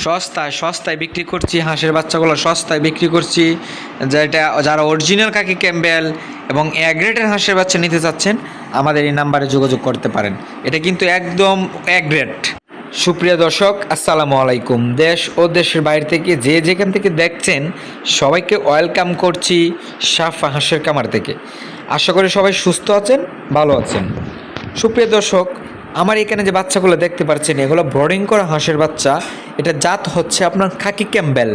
সস্তায় সস্তায় বিক্রি করছি, হাঁসের বাচ্চাগুলো সস্তায় বিক্রি করছি। যেটা যারা অরিজিনাল কাকি ক্যাম্বেল এবং এ গ্রেডের হাঁসের বাচ্চা নিতে চাচ্ছেন আমাদের এই নাম্বারে যোগাযোগ করতে পারেন। এটা কিন্তু একদম এ গ্রেড। সুপ্রিয় দর্শক, আসসালামু আলাইকুম। দেশ ও দেশের বাইরে থেকে যে যেখান থেকে দেখছেন সবাইকে ওয়েলকাম করছি সাফা হাঁসের কামার থেকে। আশা করি সবাই সুস্থ আছেন, ভালো আছেন। সুপ্রিয় দর্শক, আমার এখানে যে বাচ্চাগুলো দেখতে পাচ্ছেন এগুলো ব্রডিং করা হাঁসের বাচ্চা। এটা জাত হচ্ছে আপনার খাকি ক্যাম্বেল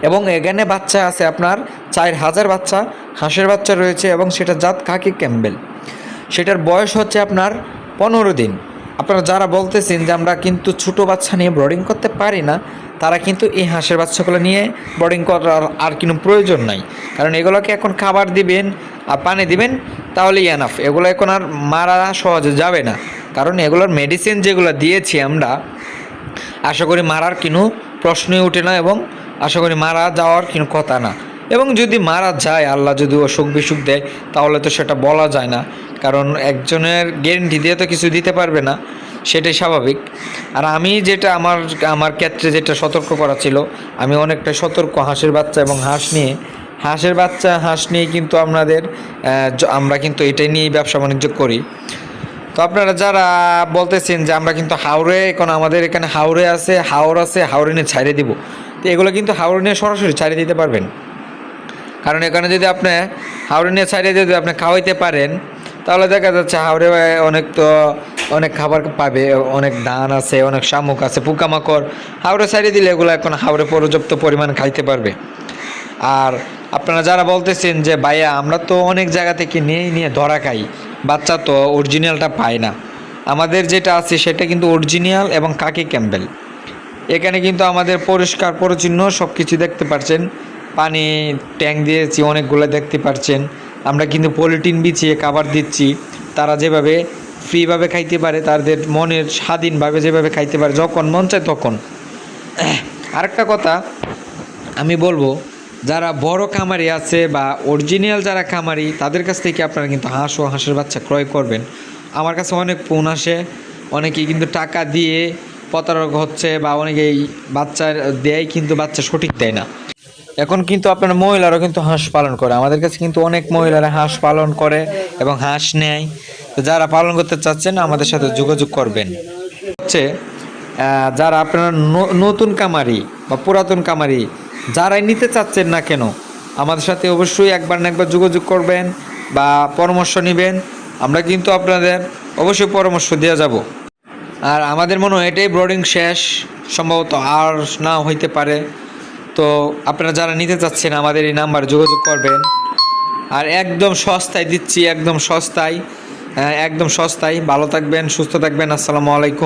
এবং এখানে বাচ্চা আছে আপনার 4000 বাচ্চা হাঁসের বাচ্চা রয়েছে এবং সেটা জাত খাকি ক্যাম্বেল। সেটার বয়স হচ্ছে আপনার 15 দিন। আপনারা যারা বলতেছেন যে আমরা কিন্তু ছোটো বাচ্চা নিয়ে ব্রডিং করতে পারি না, তারা কিন্তু এই হাঁসের বাচ্চাগুলো নিয়ে ব্রডিং করার আর কোনো প্রয়োজন নাই। কারণ এগুলোকে এখন খাবার দিবেন আর পানি দিবেন তাহলেই এনাফ। এগুলো এখন আর মারা সহজে যাবে না, কারণ এগুলোর মেডিসিন যেগুলো দিয়েছি আমরা, আশা করি মারার কোনো প্রশ্নই ওঠে না এবং আশা করি মারা যাওয়ার কোনো কথা না। এবং যদি মারা যায়, আল্লাহ যদি অসুখ বিসুখ দেয়, তাহলে তো সেটা বলা যায় না, কারণ একজনের গ্যারেন্টি দিয়ে তো কিছু দিতে পারবে না, সেটাই স্বাভাবিক। আর আমি যেটা আমার ক্ষেত্রে যেটা সতর্ক করা ছিল, আমি অনেকটা সতর্ক হাঁসের বাচ্চা এবং হাঁস নিয়ে কিন্তু আমরা কিন্তু এটাই নিয়েই ব্যবসা বাণিজ্য করি। তো আপনারা যারা বলতেছেন যে আমরা কিন্তু হাওড়ে, এখন আমাদের এখানে হাওড় আছে, হাওড়ে নিয়ে ছাড়িয়ে দিব, তো এগুলো কিন্তু হাওড়ে নিয়ে সরাসরি ছাড়িয়ে দিতে পারবেন। কারণ এখানে যদি আপনি হাওড়ে নিয়ে ছাড়িয়ে দিয়ে আপনি খাওয়াইতে পারেন, তাহলে দেখা যাচ্ছে হাওড়ে অনেক খাবার পাবে, অনেক ধান আছে, অনেক শামুক আছে, পোকামাকড়। হাওড়ে ছাড়িয়ে দিলে এগুলো এখন হাওড়ে পর্যাপ্ত পরিমাণ খাইতে পারবে। আর আপনারা যারা বলতেছেন যে ভাইয়া আমরা তো অনেক জায়গা থেকে নিয়ে ধরা খাই, বাচ্চা তো অরিজিনালটা পায় না, আমাদের যেটা আছে সেটা কিন্তু অরিজিনাল এবং কাকি ক্যাম্বেল। এখানে কিন্তু আমাদের পরিষ্কার পরিচ্ছন্ন সব কিছু দেখতে পাচ্ছেন, পানি ট্যাঙ্ক দিয়েছি অনেকগুলো দেখতে পাচ্ছেন। আমরা কিন্তু পলিথিন বিছিয়ে খাবার দিচ্ছি, তারা যেভাবে ফ্রিভাবে খাইতে পারে, তাদের মনের স্বাধীনভাবে যেভাবে খাইতে পারে, যখন মন চায় তখন। আরেকটা কথা আমি বলবো, যারা বড় খামারি আছে বা অরিজিনাল যারা খামারি, তাদের কাছ থেকে আপনারা কিন্তু হাঁস ও হাঁসের বাচ্চা ক্রয় করবেন। আমার কাছে অনেক ফোন আসে, অনেকেই কিন্তু টাকা দিয়ে প্রতারক হচ্ছে বা অনেকেই বাচ্চা দেয় কিন্তু বাচ্চা সঠিক দেয় না। এখন কিন্তু আপনার মহিলারাও কিন্তু হাঁস পালন করে, আমাদের কাছে কিন্তু অনেক মহিলারা হাঁস পালন করে এবং হাঁস নেয়। তো যারা পালন করতে চাচ্ছেন আমাদের সাথে যোগাযোগ করবেন। হচ্ছে যারা আপনারা নতুন কামারি বা পুরাতন কামারি যারাই নিতে চাচ্ছেন না কেন, আমাদের সাথে অবশ্যই একবার না একবার যোগাযোগ করবেন বা পরামর্শ নেবেন। আমরা কিন্তু আপনাদের অবশ্যই পরামর্শ দেওয়া যাব। আর আমাদের মনে হয় এটাই ব্রডিং শেষ, সম্ভবত আর না হইতে পারে। তো আপনারা যারা নিতে চাচ্ছেন আমাদের এই নাম্বারে যোগাযোগ করবেন। আর একদম সস্তায় দিচ্ছি, একদম সস্তায়। ভালো থাকবেন, সুস্থ থাকবেন। আসসালামু আলাইকুম।